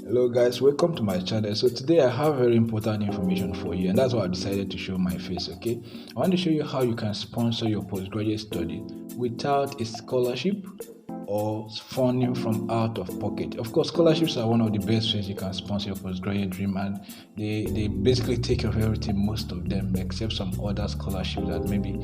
Hello guys, welcome to my channel. So today I have very important information for you, and that's why I decided to show my face. Okay, I want to show you how you can sponsor your postgraduate study without a scholarship or funding from out of pocket. Of course, scholarships are one of the best ways you can sponsor your postgraduate dream, and they basically take care of everything, most of them, except some other scholarships that maybe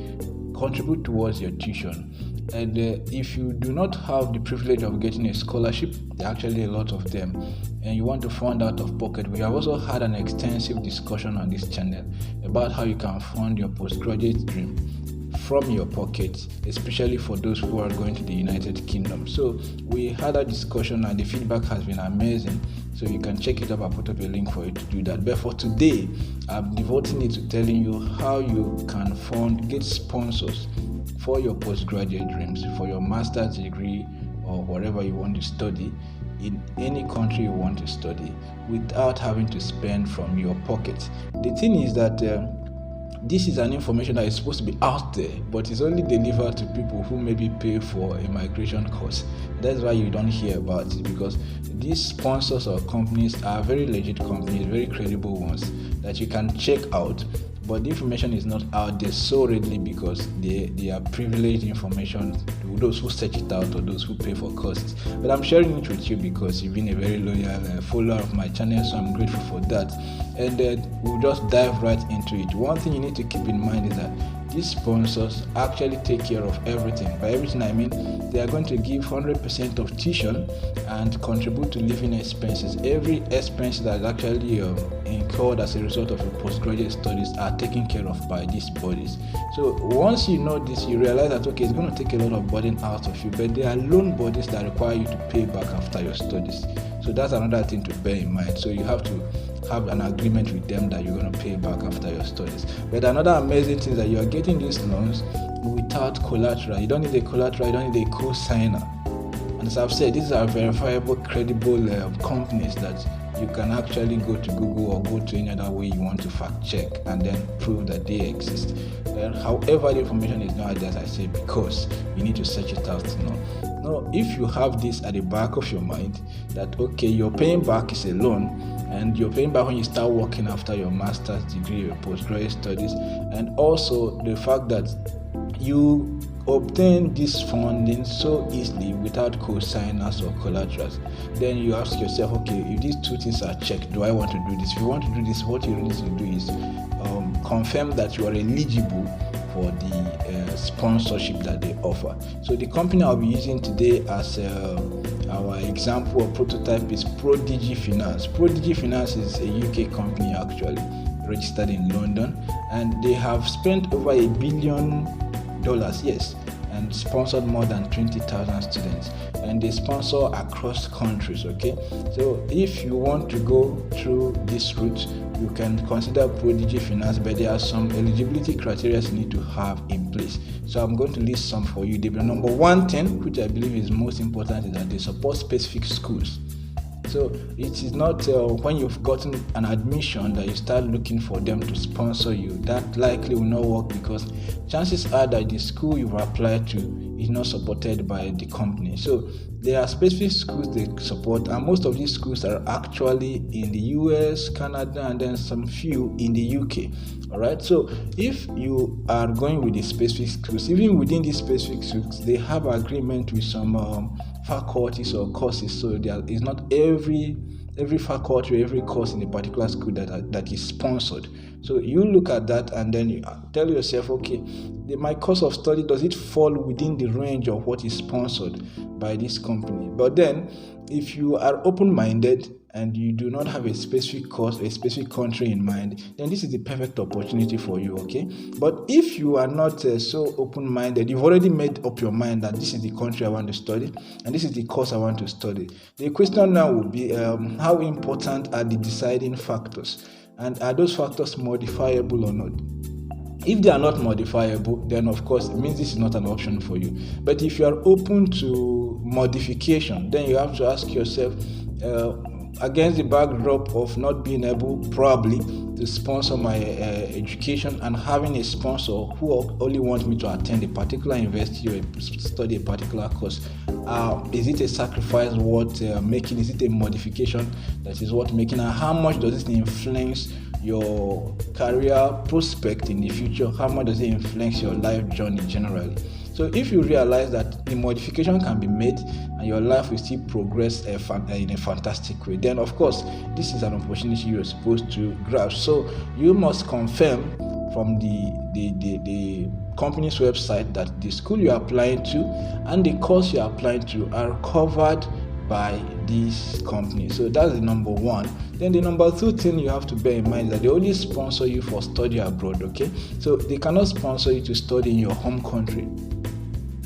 contribute towards your tuition. And if you do not have the privilege of getting a scholarship, there are actually a lot of them, and you want to fund out of pocket, we have also had an extensive discussion on this channel about how you can fund your postgraduate dream from your pocket, especially for those who are going to the United Kingdom. So we had a discussion and the feedback has been amazing. So you can check it up. I'll put up a link for you to do that. But for today, I'm devoting it to telling you how you can get sponsors for your postgraduate dreams, for your master's degree or whatever you want to study in any country you want to study without having to spend from your pocket. The thing is that this is an information that is supposed to be out there, but it's only delivered to people who maybe pay for a migration course. That's why you don't hear about it, because these sponsors or companies are very legit companies, very credible ones that you can check out. But the information is not out there so readily because they are privileged information to those who search it out or those who pay for courses. But I'm sharing it with you because you've been a very loyal follower of my channel, so I'm grateful for that. And we'll just dive right into it. One thing you need to keep in mind is that these sponsors actually take care of everything. By everything I mean, they are going to give 100% of tuition and contribute to living expenses. Every expense that is actually incurred as a result of your postgraduate studies are taken care of by these bodies. So once you know this, you realize that okay, it's going to take a lot of burden out of you, but there are loan bodies that require you to pay back after your studies. So that's another thing to bear in mind. So you have to have an agreement with them that you're going to pay back after your studies. But another amazing thing is that you are getting these loans without collateral. You don't need a collateral, you don't need a co-signer. And as I've said, these are verifiable, credible companies that you can actually go to Google or go to any other way you want to fact check and then prove that they exist. However, the information is not there, as I said, because you need to search it out now. Now, if you have this at the back of your mind, that okay, you're paying back is a loan, and you're paying back when you start working after your master's degree or postgraduate studies, and also the fact that you obtain this funding so easily without co-signers or collaterals, then you ask yourself, okay, if these two things are checked, do I want to do this? If you want to do this, what you need to do is confirm that you are eligible for the sponsorship that they offer. So the company I'll be using today as our example or prototype is Prodigy Finance. Prodigy Finance is a UK company actually registered in London, and they have spent over $1 billion, yes, and sponsored more than 20,000 students, and they sponsor across countries. Okay, so if you want to go through this route, you can consider Prodigy Finance, but there are some eligibility criteria you need to have in place. So I'm going to list some for you. The number one thing, which I believe is most important, is that they support specific schools. So it is not when you've gotten an admission that you start looking for them to sponsor you. That likely will not work, because chances are that the school you've applied to is not supported by the company. So there are specific schools they support, and most of these schools are actually in the US, Canada, and then some few in the UK. Alright, so if you are going with the specific schools, even within these specific schools, they have agreement with some faculties or courses. So there is not every faculty or every course in a particular school that is sponsored. So you look at that and then you tell yourself, okay, my course of study, does it fall within the range of what is sponsored by this company? But then if you are open-minded and you do not have a specific course, a specific country in mind, then this is the perfect opportunity for you, okay? But if you are not so open-minded, you've already made up your mind that this is the country I want to study and this is the course I want to study. The question now would be, how important are the deciding factors? And are those factors modifiable or not? If they are not modifiable, then of course it means this is not an option for you. But if you are open to modification, then you have to ask yourself, against the backdrop of not being able probably to sponsor my education, and having a sponsor who only wants me to attend a particular university or study a particular course, is it a sacrifice worth making? Is it a modification that is worth making? And how much does it influence your career prospect in the future? How much does it influence your life journey generally? So if you realize that the modification can be made and your life will still progress in a fantastic way, then of course this is an opportunity you're supposed to grasp. So you must confirm from the company's website that the school you're applying to and the course you're applying to are covered by this company. So that's the number one. Then the number two thing you have to bear in mind is that they only sponsor you for study abroad. Okay, so they cannot sponsor you to study in your home country.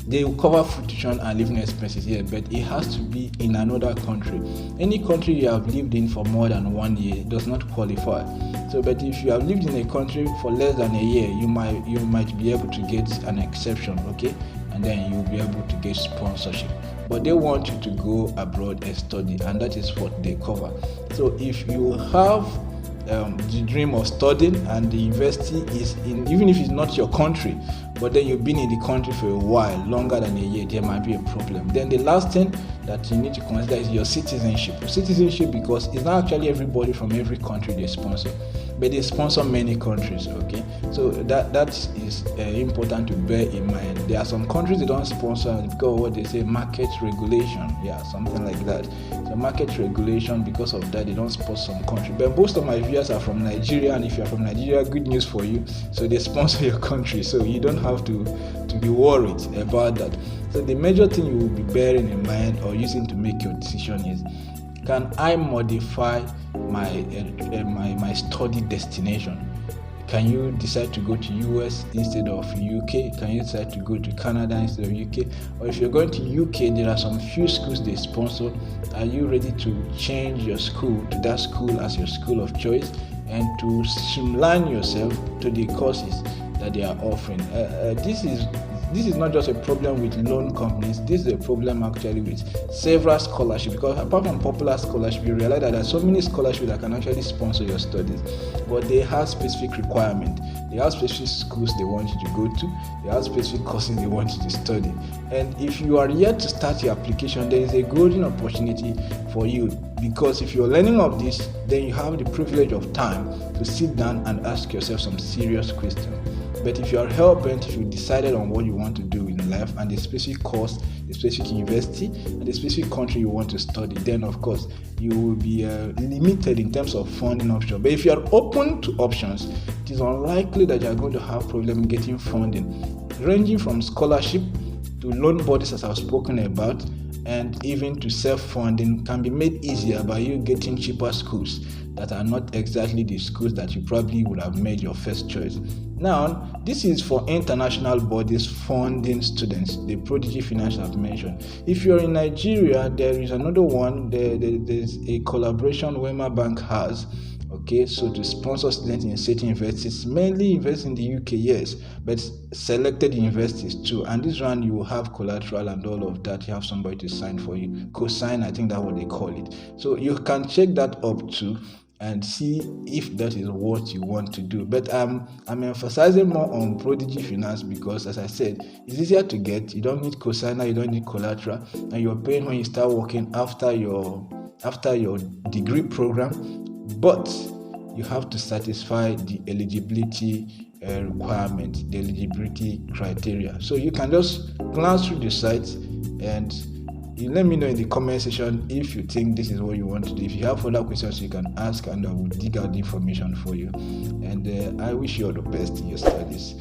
They will cover food, tuition and living expenses here, but it has to be in another country. Any country you have lived in for more than 1 year does not qualify. So, but if you have lived in a country for less than a year, you might be able to get an exception, okay, and then you'll be able to get sponsorship. But they want you to go abroad and study, and that is what they cover. So, if you have the dream of studying and the university is in, even if it's not your country, but then you've been in the country for a while, longer than a year, there might be a problem. Then the last thing that you need to consider is your citizenship. Citizenship, because it's not actually everybody from every country they sponsor, but they sponsor many countries, okay? So that is important to bear in mind. There are some countries they don't sponsor because of what they say, market regulation, something like that. So market regulation, because of that, they don't sponsor some country. But most of my viewers are from Nigeria, and if you're from Nigeria, good news for you. So they sponsor your country, so you don't have to be worried about that. So the major thing you will be bearing in mind or using to make your decision is, can I modify my study destination? Can you decide to go to US instead of UK? Can you decide to go to Canada instead of UK? Or if you're going to UK, there are some few schools they sponsor. Are you ready to change your school to that school as your school of choice and to streamline yourself to the courses that they are offering? This is not just a problem with loan companies. This is a problem actually with several scholarships, because apart from popular scholarship, you realize that there are so many scholarships that can actually sponsor your studies, but they have specific requirements. They have specific schools they want you to go to. They have specific courses they want you to study. And if you are yet to start your application, there is a golden opportunity for you, because if you're learning of this, then you have the privilege of time to sit down and ask yourself some serious questions. But if you are hell-bent, if you decided on what you want to do in life and the specific course, the specific university, and the specific country you want to study, then of course you will be limited in terms of funding options. But if you are open to options, it is unlikely that you are going to have problem getting funding, ranging from scholarship to loan bodies, as I've spoken about, and even to self-funding can be made easier by you getting cheaper schools that are not exactly the schools that you probably would have made your first choice. Now, this is for international bodies funding students, the Prodigy Financial I've mentioned. If you're in Nigeria, there is another one. There's a collaboration Wema Bank has, okay, so to sponsor students in certain universities, mainly universities in the UK, yes, but selected universities too. And this one, you will have collateral and all of that. You have somebody to sign for you, co-sign, I think that's what they call it. So you can check that up too and see if that is what you want to do. But I'm emphasizing more on Prodigy Finance because, as I said, it's easier to get. You don't need cosigner, you don't need collateral, and you're paying when you start working after your degree program. But you have to satisfy the eligibility requirement, the eligibility criteria. So you can just glance through the site and you let me know in the comment section if you think this is what you want to do. If you have further questions, you can ask and I will dig out the information for you. And I wish you all the best in your studies.